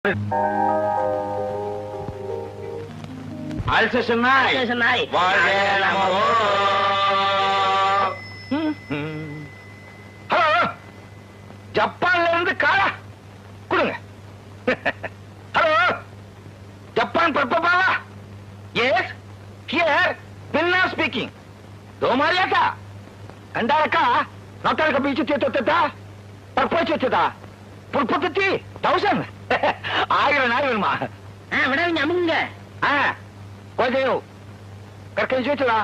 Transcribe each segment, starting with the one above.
ஜப்பான்ல இருந்து காலா கொடுங்க. ஹலோ, ஜப்பான் பர்பபாவா? Yes, here Pinna speaking. दो मारिया का कंडारा का नौकर का बीच चेतो था परपोच था पुरपति 1000 आयरन आयरन விடாதீங்க அமுங்க. कोई देव करके जो चला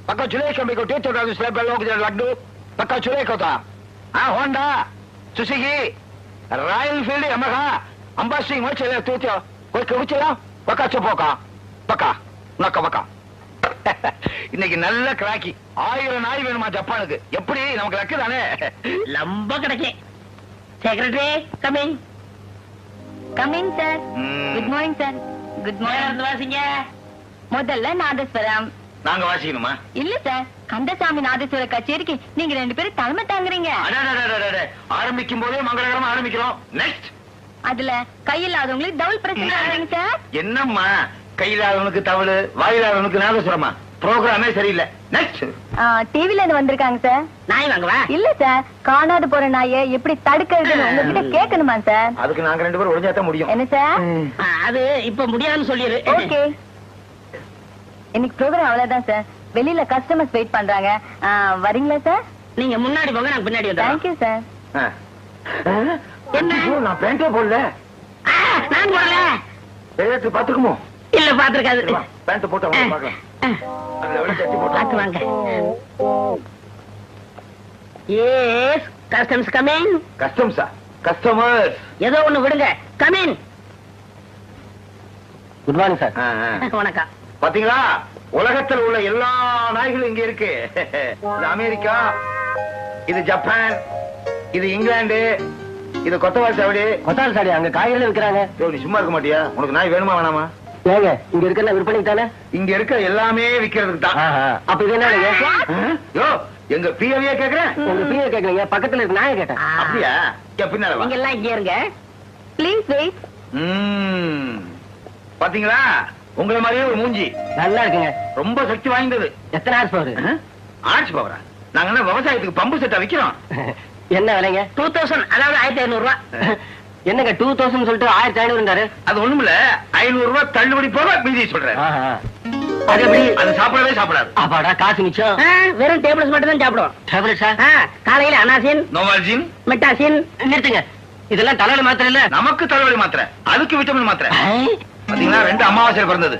पक्का चुले का मेरे को टेट होता है स्लैब लोग जरा लड्डू पक्का चुले को था Honda Suzuki royal field Yamaha Amba Singh वो चले तू तो कोई कब चला पक्का चुपो का पक्का नका पक्का இன்னைக்கு நல்ல கிராக்கி 1000 நாய் வேணுமா ஜப்பானுக்கு? எப்படி நமக்கு லக்கு தானே? லம்ப கிடைக்கே. Secretary coming. Coming sir. Good morning sir. Good morning. வாசிங்க. முதல்ல நாதஸ்வரம். நாங்க வாசிக்கணுமா? இல்ல சார், கந்தசாமி நாதஸ்வர கச்சேரிக்கு நீங்க 2 பேரும் தலைமை தாங்குறீங்க. ஆரம்பிக்கும் போதே மங்களகரமா ஆரம்பிக்கிறோம். நெக்ஸ்ட் அதுல கையில்லாதவங்களுக்கு டபுள் பிரசன்ட் ஆகுறீங்க சார். என்னம்மா கையிலாதவனுக்கு தவளு வாயிலாதவனுக்கு நாதஸ்வரமா? ப்ரோகிராமே சரியில்லை. நெக்ஸ்ட் டிவில இருந்து வந்திருக்காங்க சார். நாய் வாங்கவா? இல்ல சார், காணாது போற நாயை எப்படி தடுக்கிறதுன்னு உங்ககிட்ட கேட்கணுமா சார்? அதுக்கு நாங்க 2 பேரும் ஒளிஞ்சாதான் முடியும். என்ன சார்? அது இப்ப முடியாதுன்னு சொல்லிரு. ஓகே, இன்னைக்கு ப்ரோகிராம் அவ்வளவுதான் சார். வெளியில கஸ்டமர்ஸ் வெயிட் பண்றாங்க. வரீங்களா சார்? நீங்க முன்னாடி போங்க, நான் பின்னாடி வந்துறேன். Thank you sir. என்ன? நான் பேண்டே போடல. நான் போடல. பேண்ட் பாத்துக்குமோ? இல்ல பாத்துருக்காது. பேண்ட் போட்டு பார்க்கலாம். பாத்து வாங்க. Yes, customers coming. கஸ்டமர்ஸா? கஸ்டமர்ஸ் ஏதோ ஒண்ணு விடுங்க. கமிங். Good morning sir. வணக்கம். பாத்தீங்களா, உலகத்தில் உள்ள எல்லா நாய்களும் இங்க இருக்கு. இது அமெரிக்கா, இது ஜப்பான், இது இங்கிலாந்து, இது கொத்தவால் சாவடி. கொத்தவால் சாவடி அங்க காய்கறி விற்கிறாங்க. நீ சும்மா இருக்க மாட்டியா? உனக்கு நாய் வேணுமா வேணாமா? ஏங்க, இங்க இருக்கிற விற்பனைக்கு தானே? இங்க இருக்க எல்லாமே விக்கிறதுக்கு தான். அப்ப இது என்ன? யோ, எங்க பிஏவியே கேக்குறேன். உங்க பிஏ கேக்குறீங்க, பக்கத்துல இருக்க நாயை கேட்டேன். அப்படியா? பின்னால வா. நீங்க எல்லாம் இங்க இருங்க. Please wait. பாத்தீங்களா, உங்களை மாதிரியே ஒரு மூஞ்சி. நல்லா இருக்குங்க, ரொம்ப சக்தி வாய்ந்தது. எத்தனை ஆர்ஸ் பவர்? ஆர்ஸ் பவரா? நாங்க என்ன விவசாயத்துக்கு பம்பு செட்டா விக்கிறோம்? என்ன விலைங்க? 2000, அதாவது 1500 ரூபாய். என்னங்க 2000 சொல்லிட்டு 1500? அது ஒண்ணுமில்ல, 500 ரூபாய் தள்ளுபடி போக மீதி சொல்றேன். அது எப்படி? அது சாப்பிடவே சாப்பிடாது. அப்பாடா, காசு மிச்சம். வெறும் டேப்லெட்ஸ் மட்டும் தான் சாப்பிடுவோம். டேப்லெட்ஸா? காலையில அனாசின், நோவால்ஜின், மெட்டாசின். நிறுத்துங்க, இதெல்லாம் தலைவலி மாத்திரை இல்ல. நமக்கு தலைவலி மாத்திரை, அதுக்கு விட்டமின் மாத்திரை. பாத்தீங்களா, 2 அமாவாசையில பிறந்தது.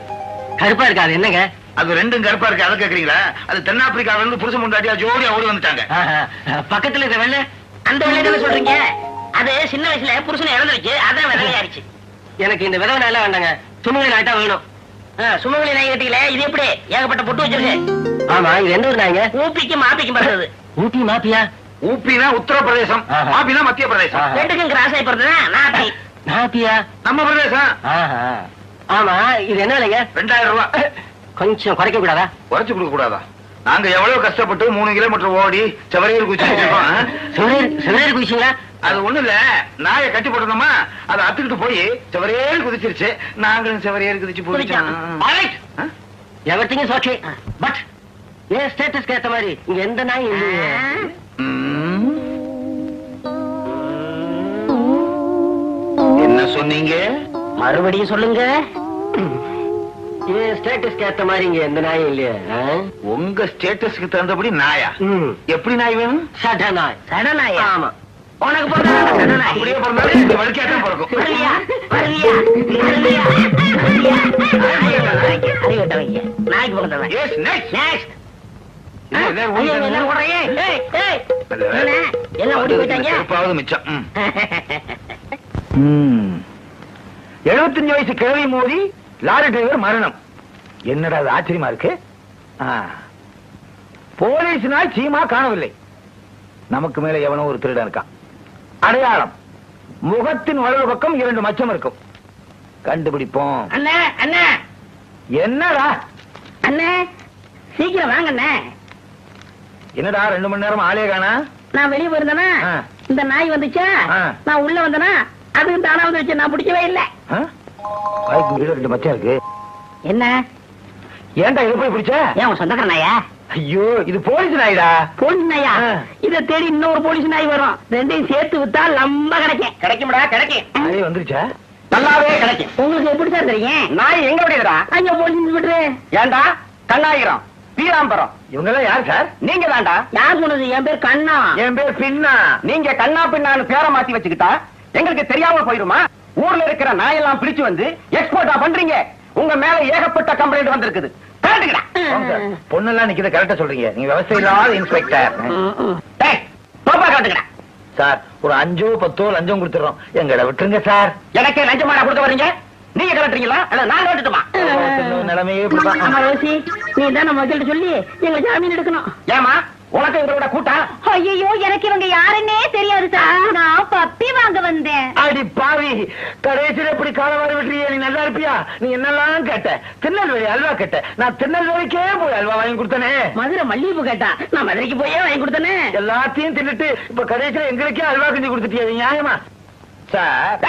கருப்பா இருக்காது. என்னங்க அது? 2 கருப்பா இருக்கு. அதை கேக்குறீங்களா? அது தென்னாப்பிரிக்காவில இருந்து புருஷன் முண்டாட்டியா ஜோடியா ஓடி வந்துட்டாங்க. பக்கத்துல இருக்க வெள்ளை, அந்த வெள்ளைன்னு சொல்றீங்க? அது சின்ன வயசுல புருஷனை இழந்துருச்சு, அதான் விதவையாயிருச்சு. எனக்கு இந்த விதவை நாயெல்லாம் வேண்டாங்க, சுமங்கலி நாய்ட்டா வேணும். சுமங்கலி நாய் கட்டிக்கல, இது எப்படி ஏகப்பட்ட பொட்டு வச்சிருக்கு? ஆமா, இது எந்த ஒரு நாய்ங்க? ஊப்பிக்கும் மாப்பிக்கும் பிறந்தது. ஊப்பி மாப்பியா? ஊப்பினா உத்தரப்பிரதேசம், மாப்பினா மத்திய பிரதேசம். 2க்கும் கிராஸ் ஆகி பிறந்ததுதான் நாப்பி. நாப்பியா? நம்ம பிரதேசம். ஆமா, இது என்ன விலைங்க? 2000 ரூபாய். கொஞ்சம் குறைக்க கூடாதா? குறைச்சு கொடுக்க கூடாதா? நாங்க எவ்வளவு கஷ்டப்பட்டு 3 கிலோமீட்டர் ஓடி செவரையில் குதிச்சிருக்கோம். செவரையில் குதிச்சீங்களா? அது ஒண்ணு இல்ல, நாயை கட்டி போட்டோமா, அதை அத்துக்கிட்டு போய் செவரையில் குதிச்சிருச்சு. நாங்களும் செவரையில் குதிச்சு போயிட்டோம். எவர்திங் ஓகே, பட் ஏன் ஸ்டேட்டஸ்க்கு ஏத்த மாதிரி இங்க எந்த நாய் இல்லையே. என்ன சொன்னீங்க? மறுபடியும் சொல்லுங்க. ஸ்டேட்டஸ்க்கு ஏத்த மாதிரி இங்க எந்த நாயும் இல்லையா? உங்க ஸ்டேட்டஸ்க்கு தகுந்தபடி நாயா? எப்படி நாய் வேணும்? சட நாய். சட நாயா? ஆமா. உனக்கு பிறந்த சட நாய். அப்படியே பிறந்தாலும் இந்த வழுக்கையாட்டம் பிறக்கும். வருவியா? வருவியா? வருவியா? அறிவிட்டவங்க நாய்க்கு பிறந்தவன். Yes, next. நெக்ஸ்ட். எல்லாம் ஓடி போயிட்டாங்க. எப்பாவது மிச்சம். 75 வயசு கிழவி மோதி லாரி டிரைவர் மரணம். என்னடா அது ஆச்சரியமா இருக்கு. போலீஸ்னால் சீமா காணவில்லை. நமக்கு மேல எவனோ ஒரு திருடன் இருக்கான். அடையாளம், முகத்தின் வலது பக்கம் 2 மச்சம் இருக்கும். கண்டுபிடிப்போம். அண்ணே, அண்ணே. என்னடா? அண்ணே, சீக்கிரம் வாங்க அண்ணே. என்னடா 2 மணி நேரம் ஆளே காணா? நான் வெளியே போயிருந்தேனா, இந்த நாய் வந்துச்சா, நான் உள்ள வந்தேனா, அதுவும் தானா வந்து வச்சு நான் பிடிக்கவே இல்லை. வாய்க்கு கீழே 2 மச்சம் இருக்கு. என்ன ஏன்டா இதை போய் பிடிச்ச? ஏன் உன் சொந்தக்கார நாயா? ஐயோ இது போலீஸ் நாயிடா. போலீஸ் நாயா? இத தேடி இன்னொரு போலீஸ் நாய் வரும். ரெண்டையும் சேர்த்து வித்தா லம்ப கிடைக்கும். கிடைக்கும்டா, கிடைக்கும். நாய் வந்துருச்சா? நல்லாவே கிடைக்கும். உங்களுக்கு எப்படி சார் தெரியும்? நாய் எங்க விடுறா? அங்க போலீஸ் இன்ஸ்பெக்டர். ஏன்டா கண்ணாயிரம் பீராம்பரம் இவங்க எல்லாம் யார் சார்? நீங்க தான்டா. யார் சொன்னது? என் பேர் கண்ணா. என் பேர் பின்னா. நீங்க கண்ணா பின்னான்னு பேரை மாத்தி வச்சுக்கிட்டா எங்களுக்கு தெரியாம போயிருமா? ஊர்ல இருக்கிற நாயெல்லாம் பிடிச்சு வந்து எக்ஸ்போர்ட்டா பண்றீங்க. உங்க மேல ஏகப்பட்ட கம்ப்ளைண்ட் வந்திருக்குது. பொண்ணெல்லாம் நிக்கிற கரெக்டா சொல்றீங்க. நீங்க விவசாய இல்லாத இன்ஸ்பெக்டர். சார் ஒரு 5 10 லஞ்சம் கொடுத்துறோம், எங்களை விட்டுருங்க சார். எனக்கே லஞ்சமாடா கொடுக்க வரீங்க? நீங்க கலட்டுறீங்களா? அல்ல நான் கலட்டுமா? நிலைமையே ரோசி, நீ தான் நம்ம வக்கீல்ட்ட சொல்லி எங்க ஜாமீன் எடுக்கணும். ஏமா உனக்கு இவங்களோட கூட்டம்? ஐயோ எனக்கு இவங்க யாருன்னே தெரியாது சார். நான் பப்பி வாங்க வந்தேன். அடி பாவி, கடைசியில் எப்படி காலவாரி விட்டுறிய? நீ நல்லா இருப்பியா? நீ என்னெல்லாம் கேட்ட? திருநெல்வேலி அல்வா கேட்ட. நான் திருநெல்வேலிக்கே போய் அல்வா வாங்கி கொடுத்தனே. மதுரை மல்லிகைப்பூ கேட்டா நான் மதுரைக்கு போயே வாங்கி கொடுத்தனே. எல்லாத்தையும் தின்னுட்டு இப்ப கடைசியில் எங்களுக்கே அல்வா கிண்டி கொடுத்துட்டியா? நியாயமா சார்?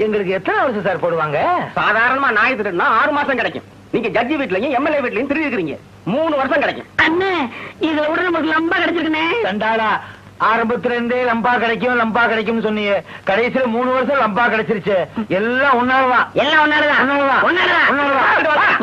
எங்களுக்கு எத்தனை வருஷம் சார் போடுவாங்க? சாதாரணமா நாய் திருடுனா 6 மாசம் கிடைக்கும். நீங்க ஜட்ஜி வீட்லயும் எம்எல்ஏ வீட்லயும் திருடி இருக்கிறீங்க. 3 வருஷம் கிடைக்கும். அண்ணே இதை விட நமக்கு லம்பா கிடைச்சிருக்குனே. கண்டாடா, ஆரம்பத்துல இருந்தே லம்பா கிடைக்கும் லம்பா கிடைக்கும் சொன்னீங்க. கடைசியில 3 வருஷம் லம்பா கிடைச்சிருச்சு. எல்லாம் ஒன்னாலதான். எல்லாம் ஒன்னாலதான். ஒன்னாலதான். ஒன்னாலதான்.